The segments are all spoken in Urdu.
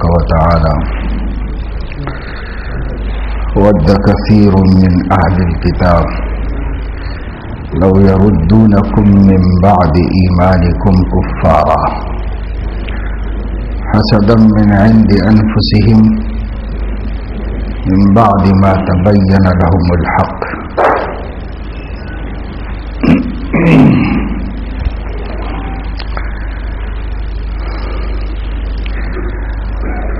وتعالى ود كثير من أهل الكتاب لو يردونكم من بعد إيمانكم كفارا حسدا من عند أنفسهم من بعد ما تبين لهم الحق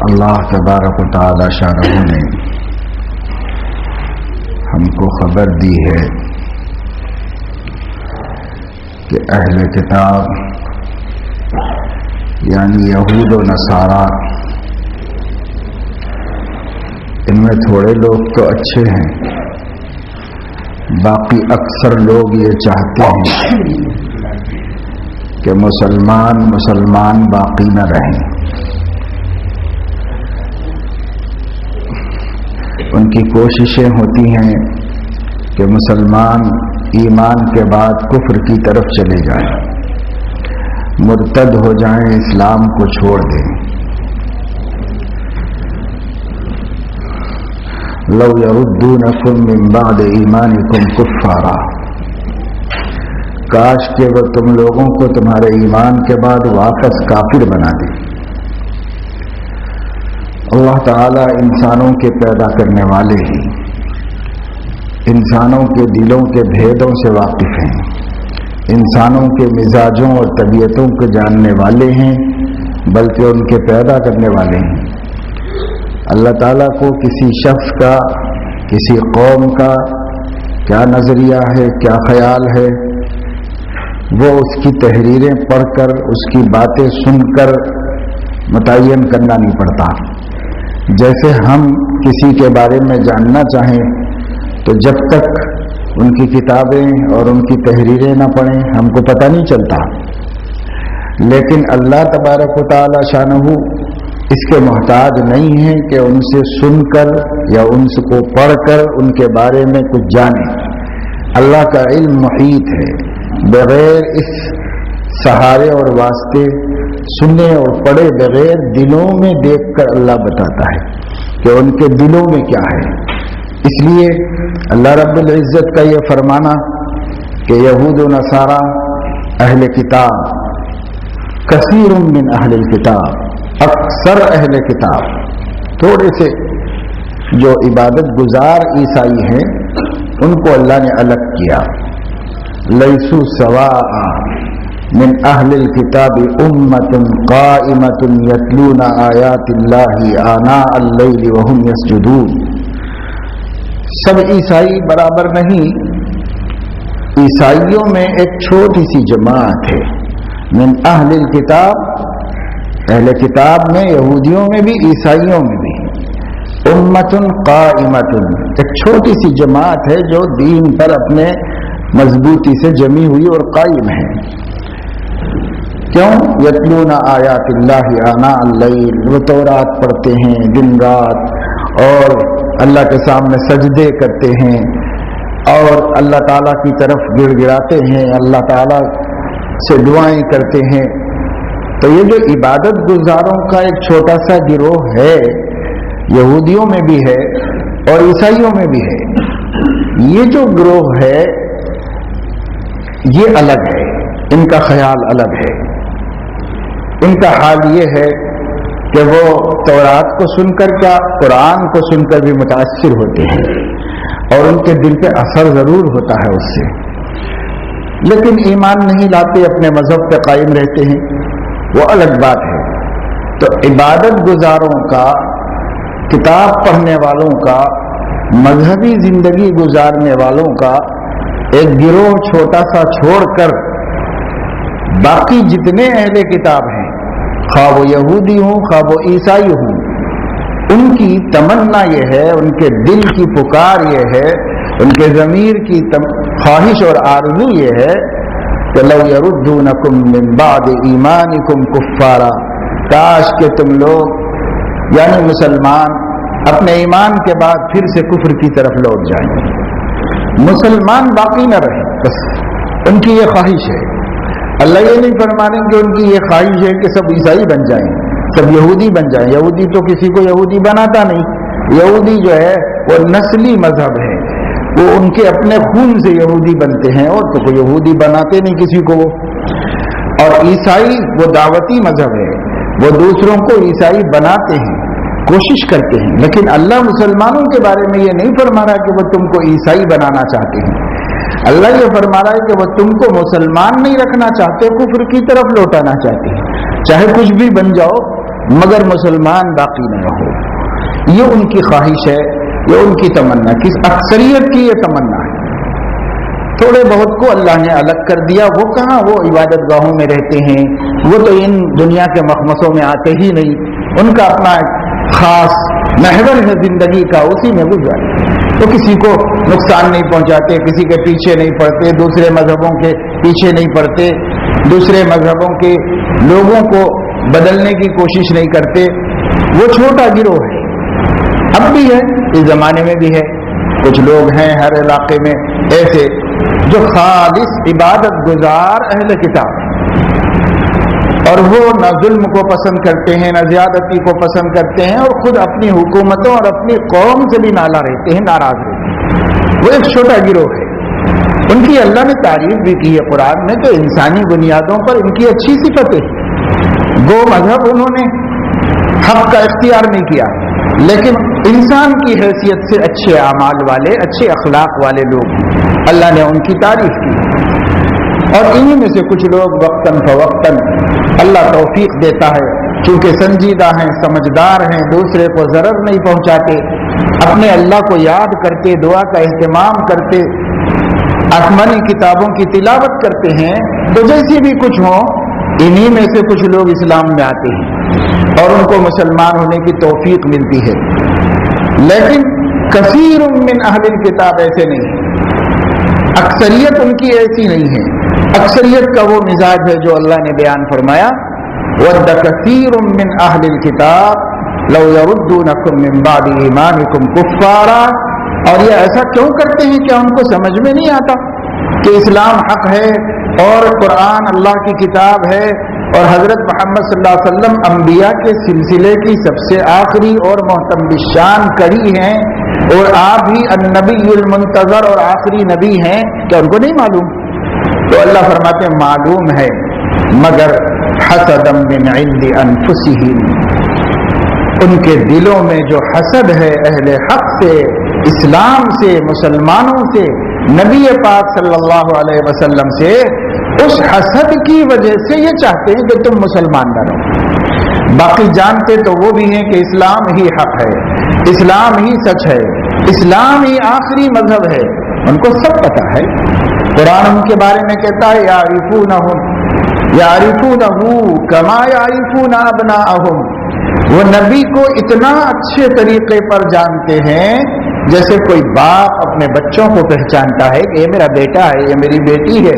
اللہ تبارک و تعالی شانہ نے ہم کو خبر دی ہے کہ اہل کتاب یعنی یہود و نصارا ان میں تھوڑے لوگ تو اچھے ہیں، باقی اکثر لوگ یہ چاہتے ہیں کہ مسلمان باقی نہ رہیں۔ ان کی کوششیں ہوتی ہیں کہ مسلمان ایمان کے بعد کفر کی طرف چلے جائیں، مرتد ہو جائیں، اسلام کو چھوڑ دیں۔ لو یردونکم من بعد ایمانکم کفارا، کاش کہ وہ تم لوگوں کو تمہارے ایمان کے بعد واپس کافر بنا دے۔ اللہ تعالیٰ انسانوں کے پیدا کرنے والے ہی انسانوں کے دلوں کے بھیدوں سے واقف ہیں، انسانوں کے مزاجوں اور طبیعتوں کو جاننے والے ہیں، بلکہ ان کے پیدا کرنے والے ہیں۔ اللہ تعالیٰ کو کسی شخص کا، کسی قوم کا کیا نظریہ ہے، کیا خیال ہے، وہ اس کی تحریریں پڑھ کر، اس کی باتیں سن کر متعین کرنا نہیں پڑتا۔ جیسے ہم کسی کے بارے میں جاننا چاہیں تو جب تک ان کی کتابیں اور ان کی تحریریں نہ پڑھیں ہم کو پتہ نہیں چلتا، لیکن اللہ تبارک و تعالی شانہ اس کے محتاج نہیں ہے کہ ان سے سن کر یا ان کو پڑھ کر ان کے بارے میں کچھ جانیں۔ اللہ کا علم محیط ہے، بغیر اس سہارے اور واسطے سننے اور پڑھے بغیر دلوں میں دیکھ کر اللہ بتاتا ہے کہ ان کے دلوں میں کیا ہے۔ اس لیے اللہ رب العزت کا یہ فرمانا کہ یہود و نصارا اہل کتاب، کثیر من اہل الکتاب، اکثر اہل کتاب، تھوڑے سے جو عبادت گزار عیسائی ہیں ان کو اللہ نے الگ کیا۔ لیسوا سواء من اہل الکتاب امۃ قائمۃ یتلون آیات اللہ آناء اللیل وہم یسجدون، سب عیسائی برابر نہیں، عیسائیوں میں ایک چھوٹی سی جماعت ہے، من اہل الکتاب، اہل کتاب میں یہودیوں میں بھی عیسائیوں میں بھی، امۃ قائمۃ، ایک چھوٹی سی جماعت ہے جو دین پر اپنے مضبوطی سے جمی ہوئی اور قائم ہے۔ کیوں؟ یتلون آیات اللہ آناء اللیل، وہ تورات پڑھتے ہیں دن رات اور اللہ کے سامنے سجدے کرتے ہیں اور اللہ تعالیٰ کی طرف گڑ گڑاتے ہیں، اللہ تعالیٰ سے دعائیں کرتے ہیں۔ تو یہ جو عبادت گزاروں کا ایک چھوٹا سا گروہ ہے، یہودیوں میں بھی ہے اور عیسائیوں میں بھی ہے، یہ جو گروہ ہے یہ الگ ہے، ان کا خیال الگ ہے۔ ان کا حال یہ ہے کہ وہ تورات کو سن کر کیا، قرآن کو سن کر بھی متاثر ہوتے ہیں اور ان کے دل پہ اثر ضرور ہوتا ہے اس سے، لیکن ایمان نہیں لاتے، اپنے مذہب پہ قائم رہتے ہیں، وہ الگ بات ہے۔ تو عبادت گزاروں کا، کتاب پڑھنے والوں کا، مذہبی زندگی گزارنے والوں کا ایک گروہ چھوٹا سا چھوڑ کر باقی جتنے اہل کتاب ہیں، خواہ وہ یہودی ہوں خواہ وہ عیسائی ہوں، ان کی تمنا یہ ہے، ان کے دل کی پکار یہ ہے، ان کے ضمیر کی خواہش اور آرزو یہ ہے کہ لو یردونکم من بعد ایمانکم کفارا، کاش کہ تم لوگ یعنی مسلمان اپنے ایمان کے بعد پھر سے کفر کی طرف لوٹ جائیں، مسلمان باقی نہ رہے، بس ان کی یہ خواہش ہے۔ اللہ یہ نہیں فرما رہے کہ ان کی یہ خواہش ہے کہ سب عیسائی بن جائیں، سب یہودی بن جائیں۔ یہودی تو کسی کو یہودی بناتا نہیں، یہودی جو ہے وہ نسلی مذہب ہے، وہ ان کے اپنے خون سے یہودی بنتے ہیں، اور تو کوئی یہودی بناتے نہیں کسی کو وہ۔ اور عیسائی وہ دعوتی مذہب ہے، وہ دوسروں کو عیسائی بناتے ہیں، کوشش کرتے ہیں، لیکن اللہ مسلمانوں کے بارے میں یہ نہیں فرما رہا کہ وہ تم کو عیسائی بنانا چاہتے ہیں۔ اللہ یہ فرما رہا ہے کہ وہ تم کو مسلمان نہیں رکھنا چاہتے، کفر کی طرف لوٹانا چاہتے ہیں، چاہے کچھ بھی بن جاؤ مگر مسلمان باقی نہ رہو۔ یہ ان کی خواہش ہے، یہ ان کی تمنا، کس اکثریت کی یہ تمنا ہے۔ تھوڑے بہت کو اللہ نے الگ کر دیا، وہ کہاں وہ عبادت گاہوں میں رہتے ہیں، وہ تو ان دنیا کے مخمصوں میں آتے ہی نہیں، ان کا اپنا خاص محور ہے زندگی کا، اسی میں گزارے، تو کسی کو نقصان نہیں پہنچاتے، کسی کے پیچھے نہیں پڑتے، دوسرے مذہبوں کے پیچھے نہیں پڑتے، دوسرے مذہبوں کے لوگوں کو بدلنے کی کوشش نہیں کرتے۔ وہ چھوٹا گروہ ہے، اب بھی ہے، اس زمانے میں بھی ہے، کچھ لوگ ہیں ہر علاقے میں ایسے جو خالص عبادت گزار اہل کتاب ہیں، اور وہ نہ ظلم کو پسند کرتے ہیں، نہ زیادتی کو پسند کرتے ہیں، اور خود اپنی حکومتوں اور اپنی قوم سے بھی نالا رہتے ہیں، ناراض رہتے ہیں۔ وہ ایک چھوٹا گروہ ہے، ان کی اللہ نے تعریف بھی کی ہے قرآن میں، تو انسانی بنیادوں پر ان کی اچھی صفتیں، وہ مذہب انہوں نے حق کا اختیار نہیں کیا، لیکن انسان کی حیثیت سے اچھے اعمال والے، اچھے اخلاق والے لوگ اللہ نے ان کی تعریف کی۔ اور انہی میں سے کچھ لوگ وقتاً فوقتاً اللہ توفیق دیتا ہے، چونکہ سنجیدہ ہیں، سمجھدار ہیں، دوسرے کو ضرر نہیں پہنچاتے، اپنے اللہ کو یاد کرتے، دعا کا اہتمام کرتے، آسمانی کتابوں کی تلاوت کرتے ہیں، تو جیسی بھی کچھ ہو انہی میں سے کچھ لوگ اسلام میں آتے ہیں اور ان کو مسلمان ہونے کی توفیق ملتی ہے۔ لیکن کثیر من اہل الکتاب ایسے نہیں، اکثریت ان کی ایسی نہیں ہے۔ اکثریت کا وہ مزاج ہے جو اللہ نے بیان فرمایا، وَدَّ كَثِيرٌ مِّنْ أَهْلِ الْكِتَابِ لَوْ يَرُدُّونَكُم مِّن بَعْدِ إِيمَانِكُمْ كُفَّارًا۔ اور یہ ایسا کیوں کرتے ہیں؟ کیا ان کو سمجھ میں نہیں آتا کہ اسلام حق ہے اور قرآن اللہ کی کتاب ہے اور حضرت محمد صلی اللہ علیہ وسلم انبیاء کے سلسلے کی سب سے آخری اور محترم شان کڑی ہیں، اور آپ ہی النبی المنتظر اور آخری نبی ہیں، کیا ان کو نہیں معلوم؟ تو اللہ فرماتے ہیں معلوم ہے، مگر حسدا من عند انفسہم، ان کے دلوں میں جو حسد ہے اہل حق سے، اسلام سے، مسلمانوں سے، نبی پاک صلی اللہ علیہ وسلم سے، اس حسد کی وجہ سے یہ چاہتے ہیں کہ تم مسلمان نہ رہو۔ باقی جانتے تو وہ بھی ہیں کہ اسلام ہی حق ہے، اسلام ہی سچ ہے، اسلام ہی آخری مذہب ہے، ان کو سب پتہ ہے۔ قرآن ان کے بارے میں کہتا ہے یعرفونہ کما یعرفون ابناءہم، وہ نبی کو اتنا اچھے طریقے پر جانتے ہیں جیسے کوئی باپ اپنے بچوں کو پہچانتا ہے کہ یہ میرا بیٹا ہے، یہ میری بیٹی ہے،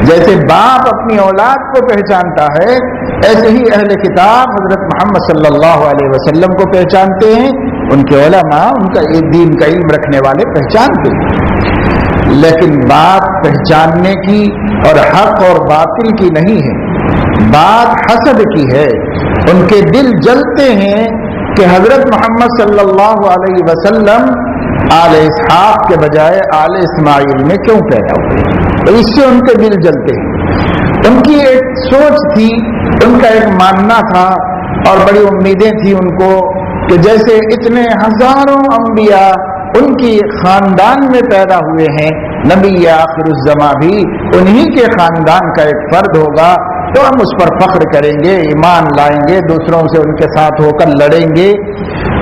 جیسے باپ اپنی اولاد کو پہچانتا ہے، ایسے ہی اہل کتاب حضرت محمد صلی اللہ علیہ وسلم کو پہچانتے ہیں، ان کے علماء، ان کا دین کا علم رکھنے والے پہچانتے ہیں۔ لیکن بات پہچاننے کی اور حق اور باطل کی نہیں ہے، بات حسد کی ہے۔ ان کے دل جلتے ہیں کہ حضرت محمد صلی اللہ علیہ وسلم آل اسحاق کے بجائے آل اسماعیل میں کیوں پیدا ہوئے، تو اس سے ان کے دل جلتے ہیں۔ ان کی ایک سوچ تھی، ان کا ایک ماننا تھا اور بڑی امیدیں تھیں ان کو کہ جیسے اتنے ہزاروں انبیاء ان کی خاندان میں پیدا ہوئے ہیں، نبی آخر الزماں بھی انہی کے خاندان کا ایک فرد ہوگا، تو ہم اس پر فخر کریں گے، ایمان لائیں گے، دوسروں سے ان کے ساتھ ہو کر لڑیں گے۔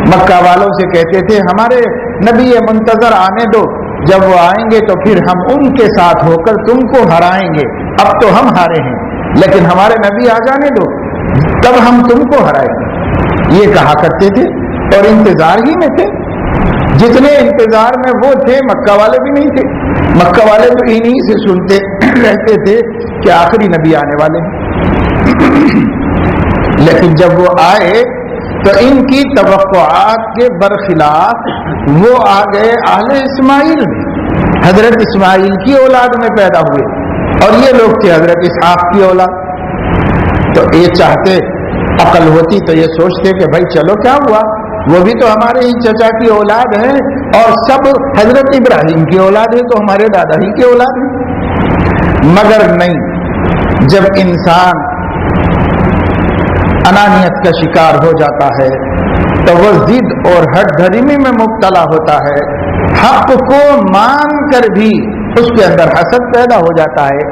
مکہ والوں سے کہتے تھے ہمارے نبی منتظر آنے دو، جب وہ آئیں گے تو پھر ہم ان کے ساتھ ہو کر تم کو ہرائیں گے، اب تو ہم ہارے ہیں، لیکن ہمارے نبی آ جانے دو، تب ہم تم کو ہرائیں گے، یہ کہا کرتے تھے۔ اور انتظار ہی میں تھے، جتنے انتظار میں وہ تھے مکہ والے بھی نہیں تھے، مکہ والے تو انہی سے سنتے رہتے تھے کہ آخری نبی آنے والے ہیں۔ لیکن جب وہ آئے تو ان کی توقعات کے برخلاف وہ آ گئے اہل اسماعیل میں، حضرت اسماعیل کی اولاد میں پیدا ہوئے، اور یہ لوگ تھے حضرت اسحاق کی اولاد۔ تو یہ چاہتے، عقل ہوتی تو یہ سوچتے کہ بھائی چلو کیا ہوا، وہ بھی تو ہمارے ہی چچا کی اولاد ہے، اور سب حضرت ابراہیم کی اولاد ہے تو ہمارے دادا ہی کی اولاد ہے۔ مگر نہیں، جب انسان انانیت کا شکار ہو جاتا ہے تو وہ ضد اور ہٹ دھرمی میں مبتلا ہوتا ہے، حق کو مان کر بھی اس کے اندر حسد پیدا ہو جاتا ہے،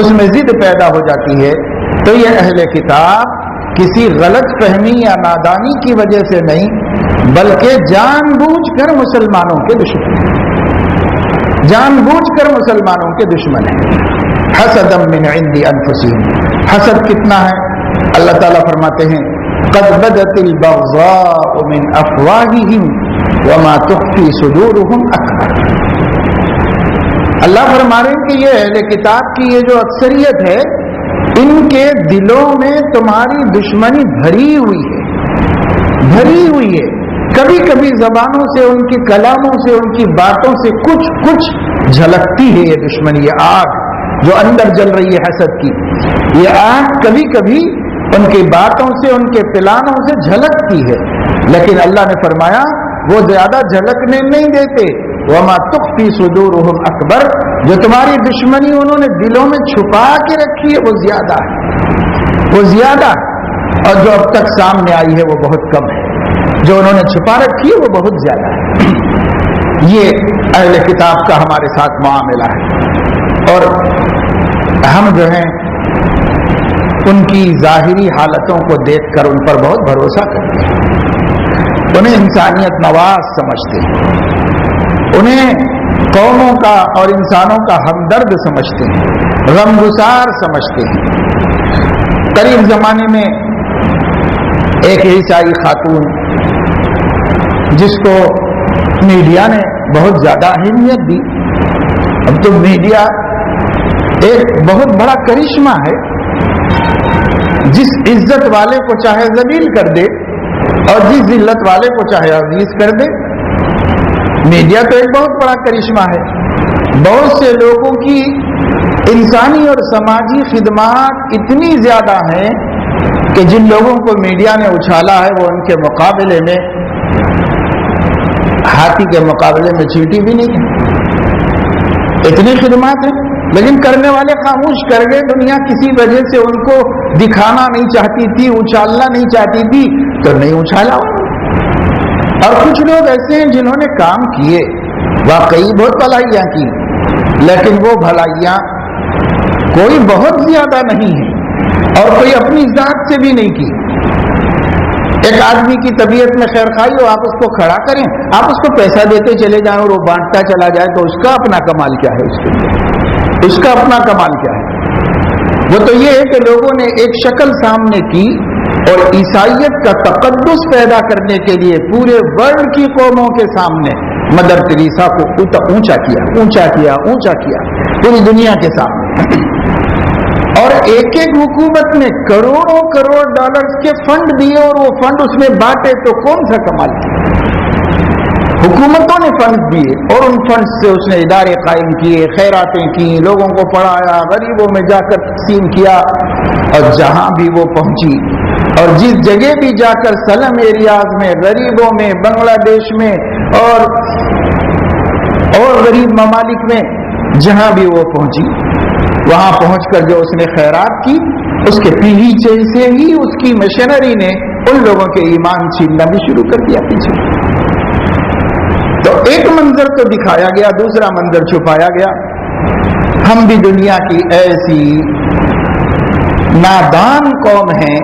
اس میں ضد پیدا ہو جاتی ہے۔ تو یہ اہل کتاب کسی غلط فہمی یا نادانی کی وجہ سے نہیں، بلکہ جان بوجھ کر مسلمانوں کے دشمن ہیں، جان بوجھ کر مسلمانوں کے دشمن ہیں۔ حسدا من عند انفسهم، حسد کتنا ہے؟ اللہ تعالیٰ فرماتے ہیں قد بدت البغضاء من افواههم وما تخفي صدورهم اکبر۔ اللہ فرما رہے ہیں کہ یہ اہل کتاب کی یہ جو اکثریت ہے، ان کے دلوں میں تمہاری دشمنی بھری ہوئی ہے، بھری ہوئی ہے۔ کبھی کبھی زبانوں سے، ان کی کلاموں سے، ان کی باتوں سے کچھ جھلکتی ہے یہ دشمنی، یہ آگ جو اندر جل رہی ہے حسد کی، یہ آگ کبھی کبھی ان کی باتوں سے، ان کے پلانوں سے جھلکتی ہے، لیکن اللہ نے فرمایا وہ زیادہ جھلکنے نہیں دیتے۔ وما تخفی صدورهم اکبر، جو تمہاری دشمنی انہوں نے دلوں میں چھپا کے رکھی ہے وہ زیادہ ہے، وہ زیادہ ہے، اور جو اب تک سامنے آئی ہے وہ بہت کم ہے، جو انہوں نے چھپا رکھی ہے وہ بہت زیادہ ہے۔ یہ اہل کتاب کا ہمارے ساتھ معاملہ ہے، اور ہم جو ہیں ان کی ظاہری حالتوں کو دیکھ کر ان پر بہت بھروسہ کرتے ہیں، انہیں انسانیت نواز سمجھتے ہیں، انہیں قوموں کا اور انسانوں کا ہمدرد سمجھتے ہیں، غمگسار سمجھتے ہیں۔ قریب زمانے میں ایک عیسائی خاتون جس کو میڈیا نے بہت زیادہ اہمیت دی، اب تو میڈیا ایک بہت بڑا کرشمہ ہے، جس عزت والے کو چاہے ذلیل کر دے اور جس ذلت والے کو چاہے عزیز کر دے۔ میڈیا تو ایک بہت بڑا کرشمہ ہے، بہت سے لوگوں کی انسانی اور سماجی خدمات اتنی زیادہ ہیں کہ جن لوگوں کو میڈیا نے اچھالا ہے وہ ان کے مقابلے میں ہاتھی کے مقابلے میں چیٹی بھی نہیں ہے، اتنی خدمات ہیں، لیکن کرنے والے خاموش کر گئے۔ دنیا کسی وجہ سے ان کو دکھانا نہیں چاہتی تھی، اچھالنا نہیں چاہتی تھی تو نہیں اچھالا۔ اور کچھ لوگ ایسے ہیں جنہوں نے کام کیے، واقعی بہت بھلائیاں کی، لیکن وہ بھلائیاں کوئی بہت زیادہ نہیں ہے اور کوئی اپنی ذات سے بھی نہیں کی۔ ایک آدمی کی طبیعت میں خیر خواہی ہو، آپ اس کو کھڑا کریں، آپ اس کو پیسہ دیتے چلے جائیں اور وہ بانٹتا چلا جائے تو اس کا اپنا کمال کیا ہے؟ اس کا اپنا کمال کیا ہے؟ وہ تو یہ ہے کہ لوگوں نے ایک شکل سامنے کی اور عیسائیت کا تقدس پیدا کرنے کے لیے پورے ورلڈ کی قوموں کے سامنے مدر تریسا کو اونچا کیا، اونچا کیا، اونچا کیا پوری دنیا کے سامنے۔ اور ایک ایک حکومت نے کروڑوں کروڑ ڈالرز کے فنڈ دیے اور وہ فنڈ اس میں بانٹے، تو کون سا کمال کیا؟ حکومتوں نے فنڈ دیے اور ان فنڈ سے اس نے ادارے قائم کیے، خیراتیں کی، لوگوں کو پڑھایا، غریبوں میں جا کر تقسیم کیا، اور جہاں بھی وہ پہنچی اور جس جگہ بھی جا کر سلم ایریاز میں، غریبوں میں، بنگلہ دیش میں اور غریب ممالک میں جہاں بھی وہ پہنچی، وہاں پہنچ کر جو اس نے خیرات کی، اس کے پیچھے سے ہی اس کی مشنری نے ان لوگوں کے ایمان چھیننا بھی شروع کر دیا پیچھے۔ تو ایک منظر تو دکھایا گیا، دوسرا منظر چھپایا گیا۔ ہم بھی دنیا کی ایسی نادان قوم ہیں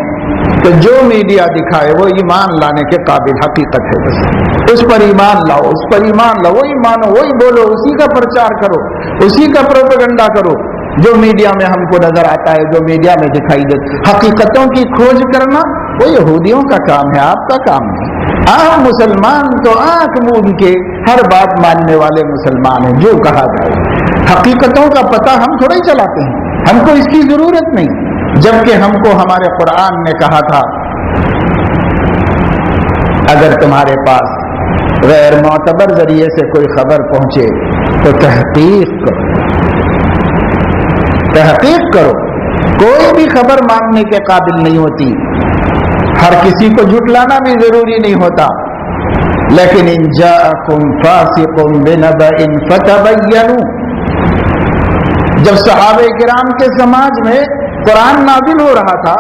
کہ جو میڈیا دکھائے وہ ایمان لانے کے قابل حقیقت ہے، بس اس پر ایمان لاؤ، اس پر ایمان لاؤ، وہی مانو، وہی بولو، اسی کا پرچار کرو، اسی کا پروپیگنڈا کرو جو میڈیا میں ہم کو نظر آتا ہے، جو میڈیا میں دکھائی دیتا۔ حقیقتوں کی کھوج کرنا وہ یہودیوں کا کام ہے، آپ کا کام نہیں۔ عام مسلمان تو آنکھ موند کے ہر بات ماننے والے مسلمان ہیں، جو کہا جائے۔ حقیقتوں کا پتہ ہم تھوڑا ہی چلاتے ہیں، ہم کو اس کی ضرورت نہیں، جبکہ ہم کو ہمارے قرآن نے کہا تھا اگر تمہارے پاس غیر معتبر ذریعے سے کوئی خبر پہنچے تو تحقیق کرو. کوئی بھی خبر ماننے کے قابل نہیں ہوتی. ہر کسی کو جھٹلانا بھی ضروری نہیں ہوتا. لیکن ان جاءکم فاسق بنبأ فتبینوا، جب صحابہ کرام کے سماج میں قرآن نازل ہو رہا تھا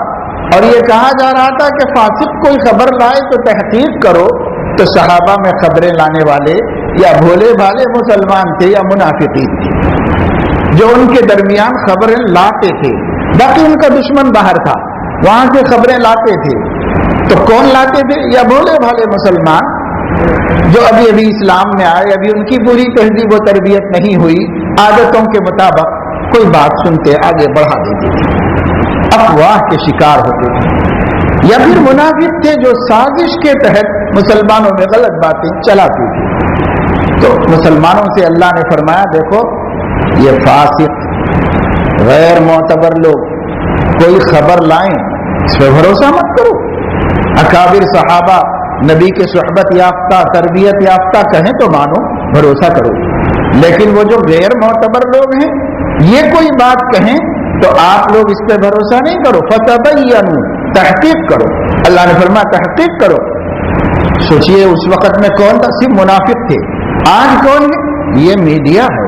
اور یہ کہا جا رہا تھا کہ فاسق کوئی خبر لائے تو تحقیق کرو، تو صحابہ میں خبریں لانے والے یا بھولے بھالے مسلمان تھے یا منافقین تھے جو ان کے درمیان خبریں لاتے تھے. باقی ان کا دشمن باہر تھا، وہاں سے خبریں لاتے تھے. تو کون لاتے تھے؟ یا بھولے بھالے مسلمان جو ابھی ابھی اسلام میں آئے، ابھی ان کی پوری تہذیب و تربیت نہیں ہوئی، عادتوں کے مطابق کوئی بات سنتے آگے بڑھا دیتے تھے، افواہ کے شکار ہوتے تھے. یا پھر منافق تھے جو سازش کے تحت مسلمانوں میں غلط باتیں چلاتے تھے. تو مسلمانوں سے اللہ نے فرمایا دیکھو یہ فاسق غیر معتبر لوگ کوئی خبر لائیں اس پہ بھروسہ مت کرو. اکابر صحابہ نبی کے صحبت یافتہ تربیت یافتہ کہیں تو مانو، بھروسہ کرو. لیکن وہ جو غیر معتبر لوگ ہیں یہ کوئی بات کہیں تو آپ لوگ اس پہ بھروسہ نہیں کرو. فتبینوا، تحقیق کرو. اللہ نے فرمایا تحقیق کرو. سوچئے اس وقت میں کون تھا؟ صرف منافق تھے. آج کون ہے؟ یہ میڈیا ہے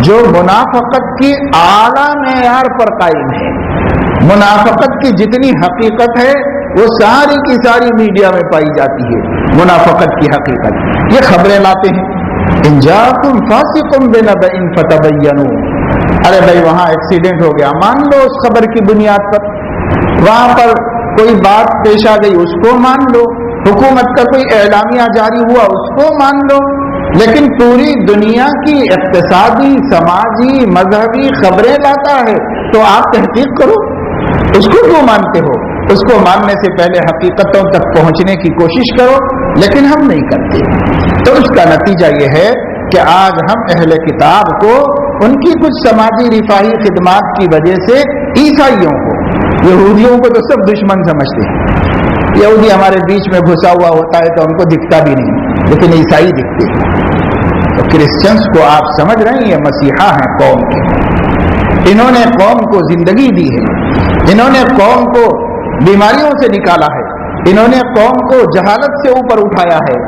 جو منافقت کی اعلیٰ معیار پر قائم ہے. منافقت کی جتنی حقیقت ہے وہ ساری کی ساری میڈیا میں پائی جاتی ہے. منافقت کی حقیقت یہ خبریں لاتے ہیں. ان جاءکم فاسق بنبأ فتبینوا، ارے بھائی وہاں ایکسیڈنٹ ہو گیا، مان لو اس خبر کی بنیاد پر. وہاں پر کوئی بات پیش آ گئی اس کو مان لو. حکومت کا کوئی اعلامیہ جاری ہوا اس کو مان لو. لیکن پوری دنیا کی اقتصادی، سماجی، مذہبی خبریں لاتا ہے تو آپ تحقیق کرو. اس کو کیوں مانتے ہو؟ اس کو ماننے سے پہلے حقیقتوں تک پہنچنے کی کوشش کرو. لیکن ہم نہیں کرتے. تو اس کا نتیجہ یہ ہے کہ آج ہم اہل کتاب کو ان کی کچھ سماجی رفاہی خدمات کی وجہ سے عیسائیوں کو، یہودیوں کو تو سب دشمن سمجھتے ہیں. یہودی ہمارے بیچ میں گھسا ہوا ہوتا ہے تو ہم کو دکھتا بھی نہیں، لیکن عیسائی دکھتے ہیں. تو کرسچنس کو آپ سمجھ رہے ہیں یہ مسیحا ہیں قوم کے. انہوں نے قوم کو زندگی دی ہے، انہوں نے قوم کو بیماریوں سے نکالا ہے، انہوں نے قوم کو جہالت سے اوپر اٹھایا ہے،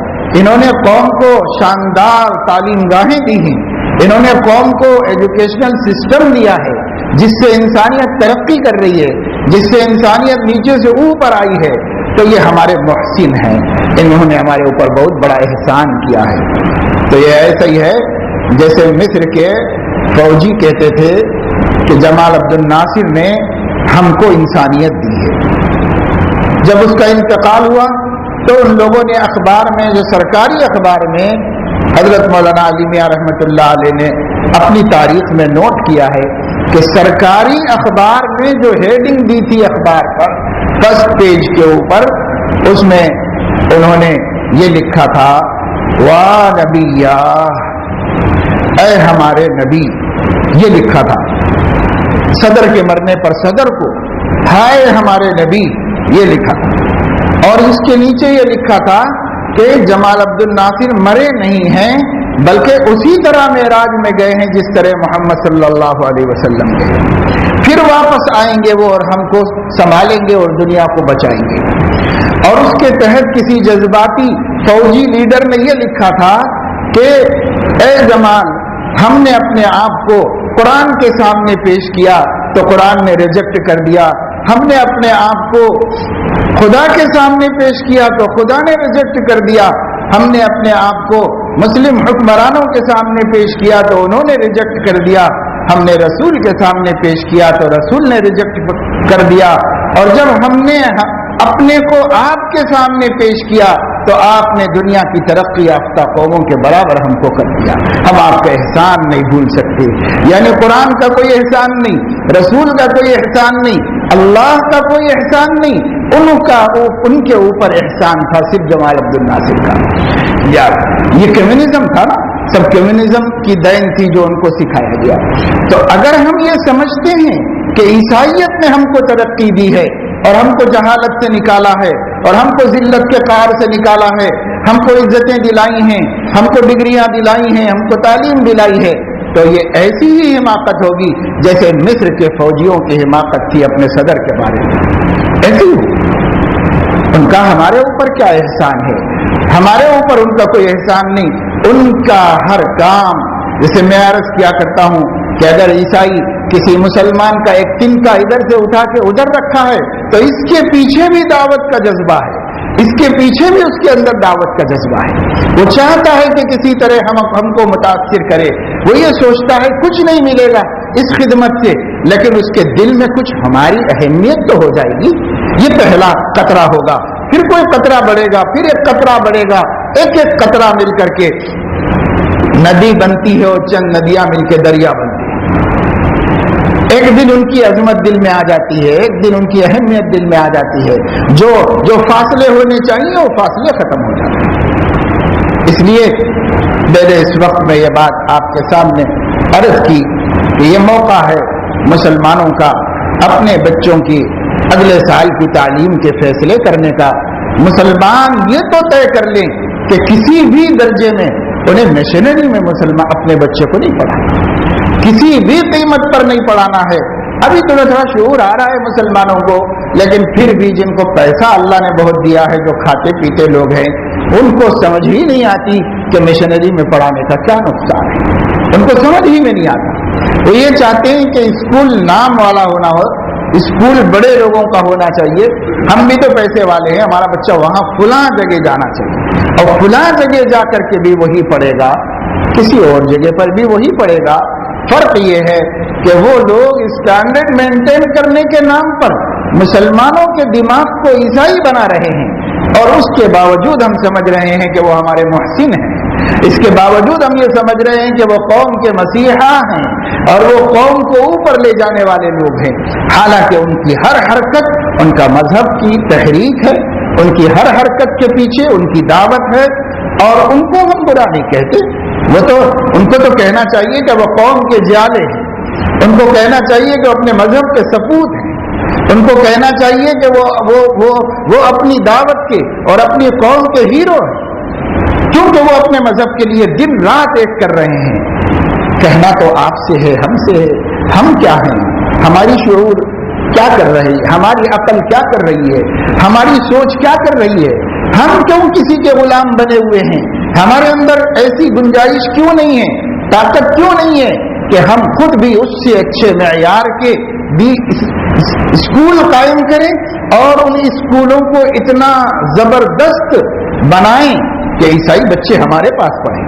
انہوں نے قوم کو شاندار تعلیم گاہیں دی ہیں، انہوں نے قوم کو ایجوکیشنل سسٹم دیا ہے جس سے انسانیت ترقی کر رہی ہے، جس سے انسانیت نیچے سے اوپر آئی ہے. تو یہ ہمارے محسن ہیں، انہوں نے ہمارے اوپر بہت بڑا احسان کیا ہے. تو یہ ایسا ہی ہے جیسے مصر کے فوجی کہتے تھے کہ جمال عبد الناصر نے ہم کو انسانیت دی ہے. جب اس کا انتقال ہوا تو ان لوگوں نے اخبار میں، جو سرکاری اخبار میں حضرت مولانا علی میاں رحمۃ اللہ علیہ نے اپنی تاریخ میں نوٹ کیا ہے کہ سرکاری اخبار میں جو ہیڈنگ دی تھی اخبار پر فرسٹ پیج کے اوپر، اس میں انہوں نے یہ لکھا تھا وا نبیا، اے ہمارے نبی. یہ لکھا تھا صدر کے مرنے پر صدر کو، ہائے ہمارے نبی، یہ لکھا تھا. اور اس کے نیچے یہ لکھا تھا کہ جمال عبد الناصر مرے نہیں ہیں بلکہ اسی طرح معراج میں گئے ہیں جس طرح محمد صلی اللہ علیہ وسلم گئے. پھر واپس آئیں گے وہ اور ہم کو سنبھالیں گے اور دنیا کو بچائیں گے. اور اس کے تحت کسی جذباتی فوجی لیڈر نے یہ لکھا تھا کہ اے جمال، ہم نے اپنے آپ کو قرآن کے سامنے پیش کیا تو قرآن نے ریجیکٹ کر دیا. ہم نے اپنے آپ کو خدا کے سامنے پیش کیا تو خدا نے ریجیکٹ کر دیا. ہم نے اپنے آپ کو مسلم حکمرانوں کے سامنے پیش کیا تو انہوں نے ریجیکٹ کر دیا. ہم نے رسول کے سامنے پیش کیا تو رسول نے ریجیکٹ کر دیا. اور جب ہم نے اپنے کو آپ کے سامنے پیش کیا تو آپ نے دنیا کی ترقی یافتہ قوموں کے برابر ہم کو کر دیا. ہم آپ کا احسان نہیں بھول سکتے. یعنی قرآن کا کوئی احسان نہیں، رسول کا کوئی احسان نہیں، اللہ کا کوئی احسان نہیں، ان کے اوپر احسان تھا صرف جمال عبد الناصر کا. یار یہ کمیونزم تھا نا، سب کمیونزم کی دین تھی جو ان کو سکھایا گیا. تو اگر ہم یہ سمجھتے ہیں کہ عیسائیت نے ہم کو ترقی دی ہے اور ہم کو جہالت سے نکالا ہے اور ہم کو ذلت کے قہر سے نکالا ہے، ہم کو عزتیں دلائی ہیں، ہم کو ڈگریاں دلائی ہیں، ہم کو تعلیم دلائی ہے، تو یہ ایسی ہی حماقت ہوگی جیسے مصر کے فوجیوں کی حماقت تھی اپنے صدر کے بارے میں، ایسی ہو۔ ان کا ہمارے اوپر کیا احسان ہے؟ ہمارے اوپر ان کا کوئی احسان نہیں۔ ان کا ہر کام، جیسے میں عرض کیا کرتا ہوں کہ اگر عیسائی کسی مسلمان کا ایک تنکا ادھر سے اٹھا کے ادھر رکھا ہے تو اس کے پیچھے بھی دعوت کا جذبہ ہے، اس کے پیچھے بھی اس کے اندر دعوت کا جذبہ ہے۔ وہ چاہتا ہے کہ کسی طرح ہم کو متاثر کرے، وہ یہ سوچتا ہے کچھ نہیں ملے گا اس خدمت سے، لیکن اس کے دل میں کچھ ہماری اہمیت تو ہو جائے گی۔ یہ پہلا قطرہ ہوگا، پھر کوئی قطرہ بڑھے گا، پھر ایک قطرہ بڑھے گا، ایک ایک قطرہ مل کر کے ندی بنتی ہے اور چند ندیاں مل کے دریا بنتی ہے۔ ایک دن ان کی عظمت دل میں آ جاتی ہے، ایک دن ان کی اہمیت دل میں آ جاتی ہے، جو فاصلے ہونے چاہیے وہ فاصلے ختم ہو جاتے ہیں۔ اس لیے میں نے اس وقت میں یہ بات آپ کے سامنے عرض کی کہ یہ موقع ہے مسلمانوں کا اپنے بچوں کی اگلے سال کی تعلیم کے فیصلے کرنے کا۔ مسلمان یہ تو طے کر لیں کہ کسی بھی درجے میں انہیں مشنری میں مسلمان اپنے بچے کو نہیں پڑھانا، کسی بھی قیمت پر نہیں پڑھانا ہے۔ ابھی تھوڑا شعور آ رہا ہے مسلمانوں کو، لیکن پھر بھی جن کو پیسہ اللہ نے بہت دیا ہے، جو کھاتے پیتے لوگ ہیں، ان کو سمجھ ہی نہیں آتی کہ مشنری میں پڑھانے کا کیا نقصان ہے، ان کو سمجھ ہی میں نہیں آتا۔ وہ یہ چاہتے ہیں کہ اسکول نام والا ہونا ہو، اسکول بڑے لوگوں کا ہونا چاہیے، ہم بھی تو پیسے والے ہیں، ہمارا بچہ وہاں فلاں جگہ جانا چاہیے، اور فلاں جگہ جا کر کے بھی وہی پڑھے گا، کسی اور جگہ پر بھی وہی پڑھے گا۔ فرق یہ ہے کہ وہ لوگ اسٹینڈرڈ مینٹین کرنے کے نام پر مسلمانوں کے دماغ کو عیسائی بنا رہے ہیں، اور اس کے باوجود ہم سمجھ رہے ہیں کہ وہ ہمارے محسن ہیں، اس کے باوجود ہم یہ سمجھ رہے ہیں کہ وہ قوم کے مسیحا ہیں اور وہ قوم کو اوپر لے جانے والے لوگ ہیں، حالانکہ ان کی ہر حرکت ان کا مذہب کی تحریک ہے، ان کی ہر حرکت کے پیچھے ان کی دعوت ہے، اور ان کو ہم برا نہیں کہتے، ان کو تو کہنا چاہیے کہ وہ قوم کے جالے ہیں، ان کو کہنا چاہیے کہ اپنے مذہب کے سپوت ہیں، ان کو کہنا چاہیے کہ وہ اپنی دعوت کے اور اپنی قوم کے ہیرو ہیں، کیونکہ وہ اپنے مذہب کے لیے دن رات ایک کر رہے ہیں۔ کہنا تو آپ سے ہے، ہم سے ہے، ہم کیا ہیں، ہماری شعور کیا کر رہی ہے، ہماری عقل کیا کر رہی ہے، ہماری سوچ کیا کر رہی ہے، ہم کیوں کسی کے غلام بنے ہوئے ہیں، ہمارے اندر ایسی گنجائش کیوں نہیں ہے، طاقت کیوں نہیں ہے کہ ہم خود بھی اس سے اچھے معیار کے بھی اسکول قائم کریں اور ان اسکولوں کو اتنا زبردست بنائیں کہ عیسائی بچے ہمارے پاس پڑھیں،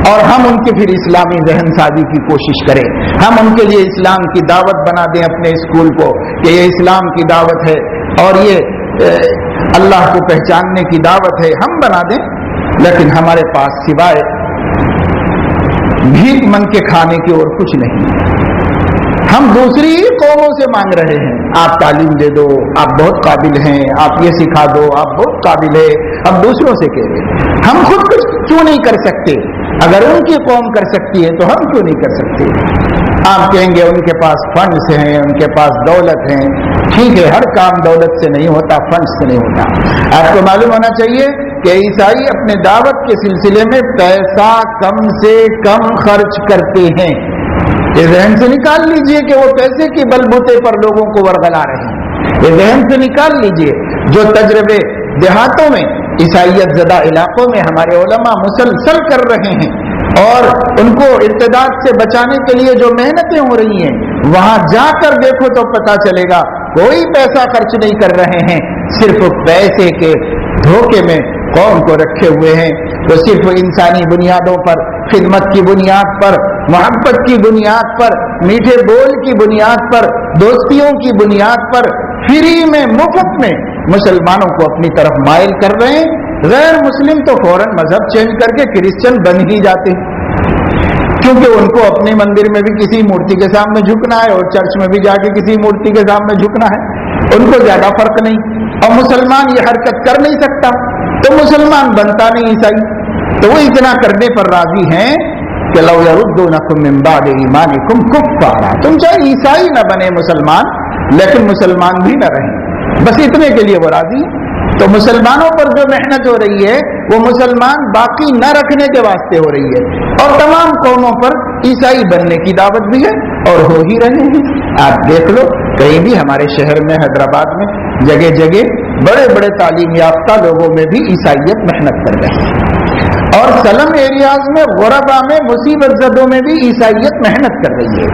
اور ہم ان کے پھر اسلامی ذہن سازی کی کوشش کریں، ہم ان کے لیے اسلام کی دعوت بنا دیں اپنے اسکول کو کہ یہ اسلام کی دعوت ہے اور یہ اللہ کو پہچاننے کی دعوت ہے، ہم بنا دیں، لیکن ہمارے پاس سوائے بھیک من کے کھانے کی اور کچھ نہیں ہے۔ ہم دوسری قوموں سے مانگ رہے ہیں، آپ تعلیم دے دو، آپ بہت قابل ہیں، آپ یہ سکھا دو، آپ بہت قابل ہے، ہم دوسروں سے کہہ رہے ہیں، ہم خود کچھ کیوں نہیں کر سکتے؟ اگر ان کی قوم کر سکتی ہے تو ہم کیوں نہیں کر سکتے؟ آپ کہیں گے ان کے پاس فنڈز ہیں، ان کے پاس دولت ہے، ٹھیک ہے، ہر کام دولت سے نہیں ہوتا، فنڈز سے نہیں ہوتا۔ آپ کو معلوم ہونا چاہیے کہ عیسائی اپنے دعوت کے سلسلے میں پیسہ کم سے کم خرچ کرتے ہیں۔ یہ ذہن سے نکال لیجئے کہ وہ پیسے کی بلبوتے پر لوگوں کو ورغلا رہے ہیں، یہ ذہن سے نکال لیجئے۔ جو تجربے دیہاتوں میں عیسائیت زدہ علاقوں میں ہمارے علماء مسلسل کر رہے ہیں، اور ان کو ارتداد سے بچانے کے لیے جو محنتیں ہو رہی ہیں، وہاں جا کر دیکھو تو پتہ چلے گا کوئی پیسہ خرچ نہیں کر رہے ہیں، صرف پیسے کے دھوکے میں قوم کو رکھے ہوئے ہیں۔ تو صرف انسانی بنیادوں پر، خدمت کی بنیاد پر، محبت کی بنیاد پر، میٹھے بول کی بنیاد پر، دوستیوں کی بنیاد پر، فری میں، مفت میں مسلمانوں کو اپنی طرف مائل کر رہے ہیں۔ غیر مسلم تو فوراً مذہب چینج کر کے کرسچن بن ہی جاتے ہیں، کیونکہ ان کو اپنے مندر میں بھی کسی مورتی کے سامنے جھکنا ہے اور چرچ میں بھی جا کے کسی مورتی کے سامنے جھکنا ہے، ان کو زیادہ فرق نہیں۔ اور مسلمان یہ حرکت کر نہیں سکتا تو مسلمان بنتا نہیں عیسائی، تو وہ اتنا کرنے پر راضی ہیں کہ لو یردونکم من بعد ایمانکم کفارا، تم چاہے عیسائی نہ بنے مسلمان، لیکن مسلمان بھی نہ رہیں، بس اتنے کے لیے وہ راضی۔ تو مسلمانوں پر جو محنت ہو رہی ہے وہ مسلمان باقی نہ رکھنے کے واسطے ہو رہی ہے، اور تمام قوموں پر عیسائی بننے کی دعوت بھی ہے اور ہو ہی رہے ہیں۔ آپ دیکھ لو کہیں بھی ہمارے شہر میں، حیدرآباد میں جگہ جگہ بڑے بڑے تعلیم یافتہ لوگوں میں بھی عیسائیت محنت کر رہے ہیں، اور سلم ایریاز میں، غربا میں، مصیبت زدوں میں بھی عیسائیت محنت کر رہی ہے۔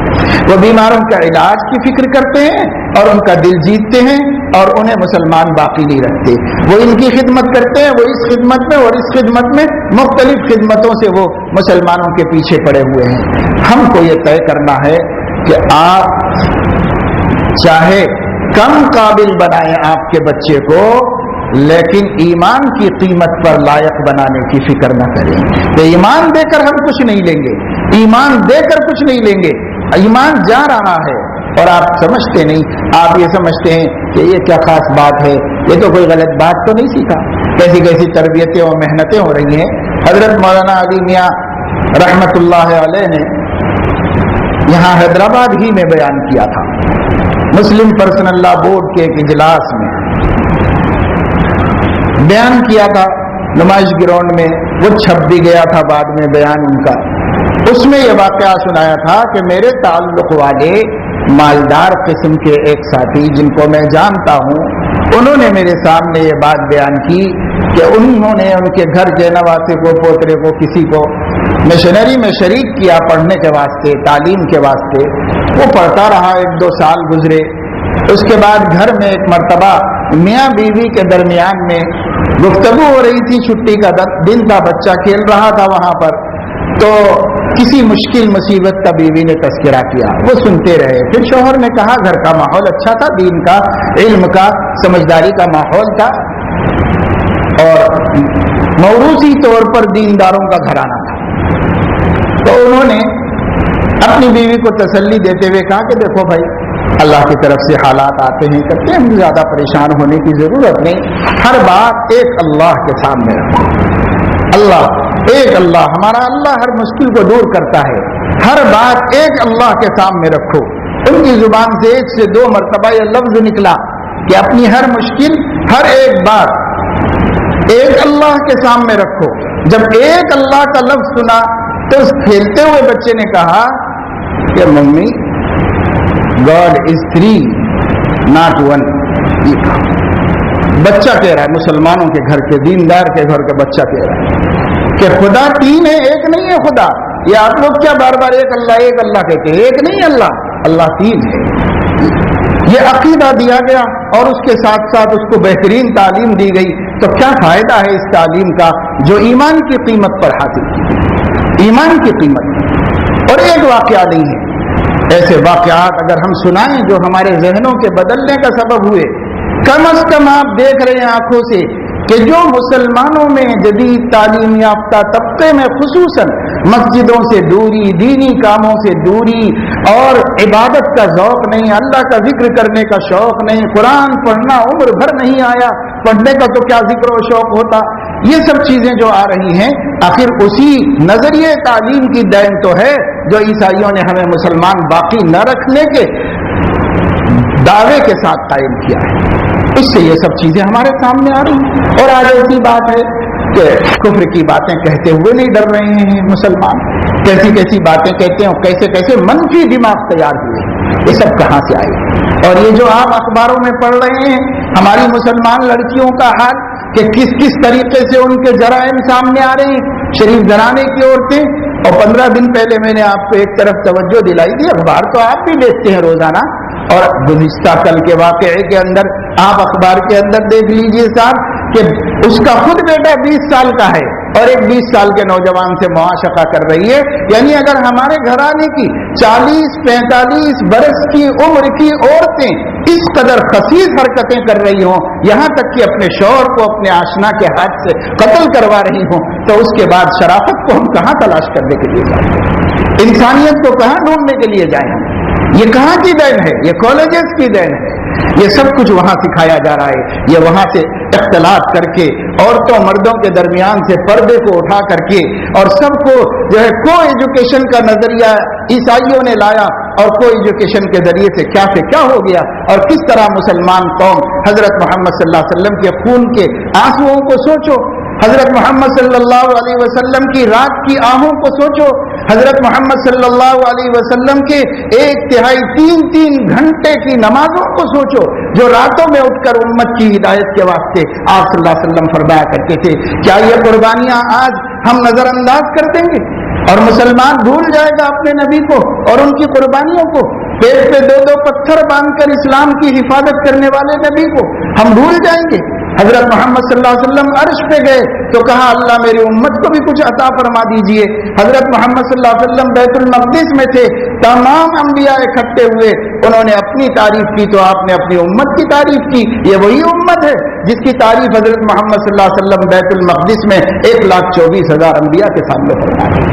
وہ بیماروں کا علاج کی فکر کرتے ہیں اور ان کا دل جیتتے ہیں، اور انہیں مسلمان باقی نہیں رکھتے۔ وہ ان کی خدمت کرتے ہیں، وہ اس خدمت میں اور اس خدمت میں مختلف خدمتوں سے وہ مسلمانوں کے پیچھے پڑے ہوئے ہیں۔ ہم کو یہ طے کرنا ہے کہ آپ چاہے کم قابل بنائیں آپ کے بچے کو، لیکن ایمان کی قیمت پر لائق بنانے کی فکر نہ کریں کہ ایمان دے کر ہم کچھ نہیں لیں گے، ایمان دے کر کچھ نہیں لیں گے۔ ایمان جا رہا ہے اور آپ سمجھتے نہیں، آپ یہ سمجھتے ہیں کہ یہ کیا خاص بات ہے، یہ تو کوئی غلط بات تو نہیں سیکھا۔ کیسی کیسی تربیتیں اور محنتیں ہو رہی ہیں۔ حضرت مولانا علی میاں رحمت اللہ علیہ نے یہاں حیدرآباد ہی میں بیان کیا تھا، مسلم پرسنل لا بورڈ کے ایک اجلاس میں بیان کیا تھا، نمائش گراؤنڈ میں، وہ چھپ بھی گیا تھا بعد میں بیان ان کا۔ اس میں یہ واقعہ سنایا تھا کہ میرے تعلق والے مالدار قسم کے ایک ساتھی جن کو میں جانتا ہوں، انہوں نے میرے سامنے یہ بات بیان کی کہ انہوں نے ان کے گھر کے نواسے کو، پوترے کو، کسی کو مشنری میں شریک کیا پڑھنے کے واسطے، تعلیم کے واسطے۔ وہ پڑھتا رہا، 1-2 سال گزرے۔ اس کے بعد گھر میں ایک مرتبہ میاں بیوی کے درمیان میں گفتگو ہو رہی تھی، چھٹی کا دن تھا، بچہ کھیل رہا تھا وہاں پر، تو کسی مشکل مصیبت کا بیوی نے تذکرہ کیا، وہ سنتے رہے۔ پھر شوہر نے کہا گھر کا ماحول اچھا تھا، دین کا، علم کا، سمجھداری کا ماحول تھا، اور موروثی طور پر دینداروں کا گھرانہ تھا۔ تو انہوں نے اپنی بیوی کو تسلی دیتے ہوئے کہا کہ دیکھو بھائی، اللہ کی طرف سے حالات آتے ہیں کرتے ہیں، زیادہ پریشان ہونے کی ضرورت نہیں، ہر بات ایک اللہ کے سامنے رکھو۔ اللہ ایک اللہ، ہمارا اللہ ہر مشکل کو دور کرتا ہے، ہر بات ایک اللہ کے سامنے رکھو۔ ان کی زبان سے 1 سے 2 مرتبہ یہ لفظ نکلا کہ اپنی ہر مشکل، ہر ایک بات ایک اللہ کے سامنے رکھو۔ جب ایک اللہ کا لفظ سنا تو اس کھیلتے ہوئے بچے نے کہا کہ ممی گاڈ از 3 not 1۔ بچہ کہہ رہا ہے، مسلمانوں کے گھر کے، دیندار کے گھر کا بچہ کہہ رہا ہے کہ خدا 3 ہے، ایک نہیں ہے خدا۔ یہ آپ لوگ کیا بار بار ایک اللہ کہتے ہیں؟ ایک نہیں اللہ، اللہ 3 ہے۔ یہ عقیدہ دیا گیا اور اس کے ساتھ ساتھ اس کو بہترین تعلیم دی گئی۔ تو کیا فائدہ ہے اس تعلیم کا جو ایمان کی قیمت پر حاصل کی، ایمان کی قیمت۔ اور ایک واقعہ نہیں ہے، ایسے واقعات اگر ہم سنائیں جو ہمارے ذہنوں کے بدلنے کا سبب ہوئے، کم از کم آپ دیکھ رہے ہیں آنکھوں سے کہ جو مسلمانوں میں جدید تعلیم یافتہ طبقے میں خصوصاً مسجدوں سے دوری، دینی کاموں سے دوری، اور عبادت کا ذوق نہیں، اللہ کا ذکر کرنے کا شوق نہیں، قرآن پڑھنا عمر بھر نہیں آیا، پڑھنے کا تو کیا ذکر و شوق ہوتا، یہ سب چیزیں جو آ رہی ہیں آخر اسی نظریے تعلیم کی دین تو ہے جو عیسائیوں نے ہمیں مسلمان باقی نہ رکھنے کے دعوے کے ساتھ قائم کیا ہے۔ اس سے یہ سب چیزیں ہمارے سامنے آ رہی ہیں۔ اور آج ایسی بات ہے کہ کفر کی باتیں کہتے ہوئے نہیں ڈر رہے ہیں مسلمان، کیسی کیسی باتیں کہتے ہیں، کیسے کیسے منفی دماغ تیار ہوئے، یہ سب کہاں سے آئے؟ اور یہ جو آپ اخباروں میں پڑھ رہے ہیں ہماری مسلمان لڑکیوں کا حال کہ کس طریقے سے ان کے جرائم سامنے آ رہے ہیں، شریف گھرانے کی عورتیں۔ اور 15 دن پہلے میں نے آپ کو ایک طرف توجہ دلائی تھی، اخبار تو آپ بھی دیکھتے ہیں روزانہ، اور گزشتہ کل کے واقعے کے اندر آپ اخبار کے اندر دیکھ لیجئے صاحب کہ اس کا خود بیٹا 20 سال کا ہے اور ایک 20 سال کے نوجوان سے معاشقہ کر رہی ہے۔ یعنی اگر ہمارے گھرانے کی 40-45 برس کی عمر کی عورتیں اس قدر خسیس حرکتیں کر رہی ہوں، یہاں تک کہ اپنے شوہر کو اپنے آشنا کے ہاتھ سے قتل کروا رہی ہوں، تو اس کے بعد شرافت کو ہم کہاں تلاش کرنے کے لیے جائیں؟ انسانیت کو کہاں ڈھونڈنے کے لیے جائیں؟ یہ کہاں کی دین ہے؟ یہ کالجز کی دین ہے، یہ سب کچھ وہاں سکھایا جا رہا ہے. یہ وہاں سے اختلاط کر کے عورتوں مردوں کے درمیان سے پردے کو اٹھا کر کے اور سب کو جو ہے کو ایجوکیشن کا نظریہ عیسائیوں نے لایا اور کو ایجوکیشن کے ذریعے سے کیا ہو گیا اور کس طرح مسلمان قوم حضرت محمد صلی اللہ علیہ وسلم کے خون کے آنسوؤں کو سوچو, حضرت محمد صلی اللہ علیہ وسلم کی رات کی آہوں کو سوچو, حضرت محمد صلی اللہ علیہ وسلم کے 1/3 گھنٹے کی نمازوں کو سوچو جو راتوں میں اٹھ کر امت کی ہدایت کے واسطے آپ صلی اللہ علیہ وسلم فرمایا کرتے تھے. کیا یہ قربانیاں آج ہم نظر انداز کر دیں گے اور مسلمان بھول جائے گا اپنے نبی کو اور ان کی قربانیوں کو؟ پیٹ پہ 2 پتھر باندھ کر اسلام کی حفاظت کرنے والے نبی کو ہم بھول جائیں گے؟ حضرت محمد صلی اللہ علیہ وسلم عرش پہ گئے تو کہا اللہ میری امت کو بھی کچھ عطا فرما دیجئے. حضرت محمد صلی اللہ علیہ وسلم بیت المقدس میں تھے, تمام انبیاء اکٹھے ہوئے, انہوں نے اپنی تعریف کی تو آپ نے اپنی امت کی تعریف کی. یہ وہی امت ہے جس کی تعریف حضرت محمد صلی اللہ علیہ وسلم بیت المقدس میں 1,24,000 انبیاء کے سامنے فرمائے,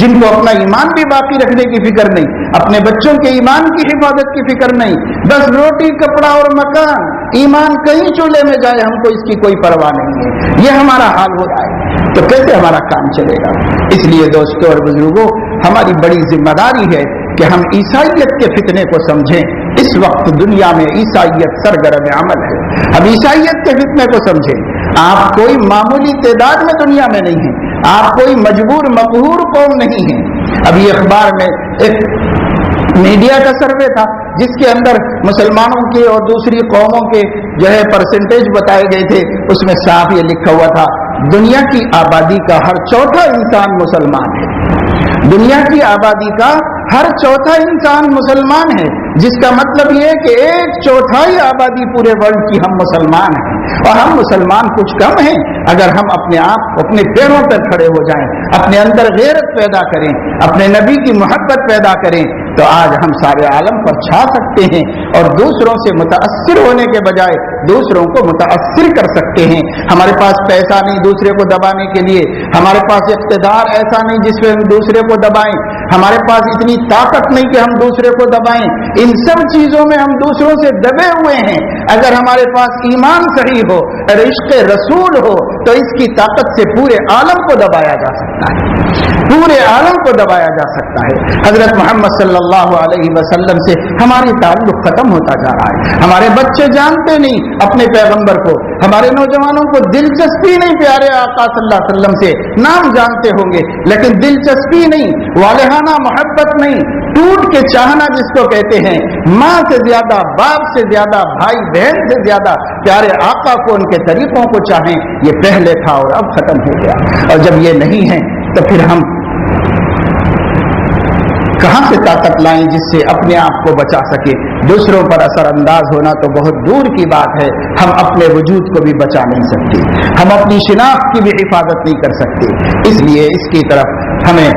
جن کو اپنا ایمان بھی باقی رکھنے کی فکر نہیں, اپنے بچوں کے ایمان کی حفاظت کی فکر نہیں, بس روٹی کپڑا اور مکان, ایمان کہیں چولہے میں جائے ہم کو اس کی کوئی پرواہ نہیں ہے. یہ ہمارا حال ہو رہا ہے تو کیسے ہمارا کام چلے گا؟ اس لیے دوستوں اور بزرگوں, ہماری بڑی ذمہ داری ہے کہ ہم عیسائیت کے فتنے کو سمجھیں. اس وقت دنیا میں عیسائیت سرگرم عمل ہے, ہم عیسائیت کے فتنے کو سمجھیں. آپ کوئی معمولی تعداد میں دنیا میں نہیں ہیں, آپ کوئی مجبور مقہور قوم نہیں ہیں. ابھی اخبار میں ایک میڈیا کا سروے تھا جس کے اندر مسلمانوں کے اور دوسری قوموں کے جو ہے پرسنٹیج بتائے گئے تھے. اس میں صاف یہ لکھا ہوا تھا دنیا کی آبادی کا ہر 4تھا انسان مسلمان ہے. دنیا کی آبادی کا ہر 4تھا انسان مسلمان ہے, جس کا مطلب یہ ہے کہ 1/4 آبادی پورے ورلڈ کی ہم مسلمان ہیں. اور ہم مسلمان کچھ کم ہیں اگر ہم اپنے آپ اپنے پیروں پر کھڑے ہو جائیں, اپنے اندر غیرت پیدا کریں, اپنے نبی کی محبت پیدا کریں, تو آج ہم سارے عالم پر چھا سکتے ہیں اور دوسروں سے متاثر ہونے کے بجائے دوسروں کو متاثر کر سکتے ہیں. ہمارے پاس پیسہ نہیں دوسرے کو دبانے کے لیے, ہمارے پاس اقتدار ایسا نہیں جس میں ہم دوسرے کو دبائیں, ہمارے پاس اتنی طاقت نہیں کہ ہم دوسرے کو دبائیں. ان سب چیزوں میں ہم دوسروں سے دبے ہوئے ہیں. اگر ہمارے پاس ایمان صحیح ہو, عشق رسول ہو, تو اس کی طاقت سے پورے عالم کو دبایا جا سکتا ہے, پورے عالم کو دبایا جا سکتا ہے. حضرت محمد صلی اللہ علیہ وسلم سے ہماری تعلق ختم ہوتا جا رہا ہے. ہمارے بچے جانتے نہیں اپنے پیغمبر کو, ہمارے نوجوانوں کو دلچسپی نہیں پیارے آقا صلی اللہ علیہ وسلم سے. نام جانتے ہوں گے لیکن دلچسپی نہیں, والہانہ محبت نہیں, ٹوٹ کے چاہنا جس کو کہتے ہیں. ماں سے زیادہ, باپ سے زیادہ, بھائی بہن سے زیادہ پیارے آقا کو, ان کے طریقوں کو چاہیں. یہ پہلے تھا اور اب ختم ہو گیا. اور جب یہ نہیں ہے تو پھر ہم کہاں سے طاقت لائیں جس سے اپنے آپ کو بچا سکے؟ دوسروں پر اثر انداز ہونا تو بہت دور کی بات ہے, ہم اپنے وجود کو بھی بچا نہیں سکتے, ہم اپنی شناخت کی بھی حفاظت نہیں کر سکتے. اس لیے اس کی طرف ہمیں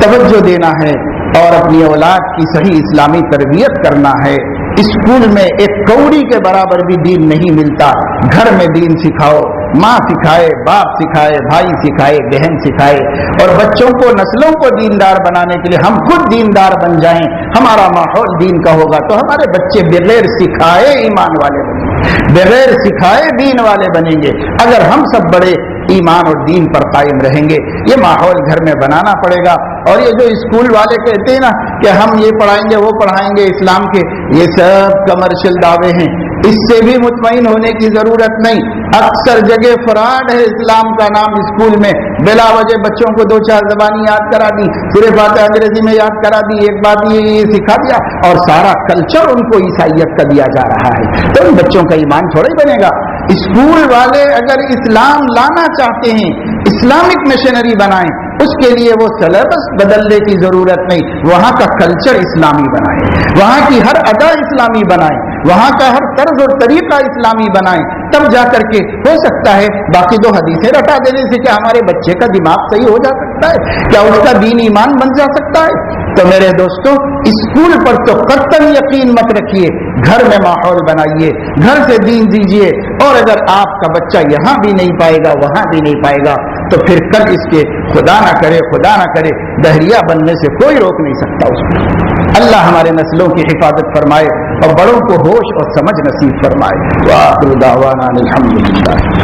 توجہ دینا ہے اور اپنی اولاد کی صحیح اسلامی تربیت کرنا ہے. اسکول میں ایک کوڑی کے برابر بھی دین نہیں ملتا. گھر میں دین سکھاؤ, ماں سکھائے, باپ سکھائے, بھائی سکھائے, بہن سکھائے, اور بچوں کو نسلوں کو دیندار بنانے کے لیے ہم خود دیندار بن جائیں. ہمارا ماحول دین کا ہوگا تو ہمارے بچے بغیر سکھائے ایمان والے بنیں گے, بغیر سکھائے دین والے بنیں گے. اگر ہم سب بڑے ایمان اور دین پر قائم رہیں گے, یہ ماحول گھر میں بنانا پڑے گا. اور یہ جو اسکول والے کہتے ہیں نا کہ ہم یہ پڑھائیں گے وہ پڑھائیں گے اسلام کے, یہ سب کمرشل دعوے ہیں. اس سے بھی مطمئن ہونے کی ضرورت نہیں. اکثر جگہ فراڈ ہے اسلام کا نام اسکول میں. بلا وجہ بچوں کو 2-4 زبانی یاد کرا دی, سورہ فاتحہ انگریزی میں یاد کرا دی, ایک بات یہ سکھا دیا, اور سارا کلچر ان کو عیسائیت کا دیا جا رہا ہے. تو ان بچوں کا ایمان تھوڑا ہی بنے گا. اسکول والے اگر اسلام لانا چاہتے ہیں, اسلامک مشنری بنائیں, اس کے لیے وہ سلیبس بدلنے کی ضرورت نہیں, وہاں کا کلچر اسلامی بنائیں, وہاں کی ہر ادا اسلامی بنائیں, وہاں کا ہر طرز اور طریقہ اسلامی بنائیں. تب جا کر کے ہو سکتا ہے باقی 2 حدیثیں رٹا دینے سے کیا ہمارے بچے کا دماغ صحیح ہو جا سکتا ہے, کیا اس کا دین ایمان بن جا سکتا ہے. تو میرے دوستوں, اسکول پر تو قطعاً یقین مت رکھیے, گھر میں ماحول بنائیے, گھر سے دین دیجیے. اور اگر آپ کا بچہ یہاں بھی نہیں پائے گا وہاں بھی نہیں پائے گا تو پھر کل اس کے خدا نہ کرے بحریہ بننے سے کوئی روک نہیں سکتا اس کو. اللہ ہمارے نسلوں کی حفاظت فرمائے. اور بڑوں کو ہوش اور سمجھ نصیب فرمائے۔ وآخر دعوانا الحمدللہ۔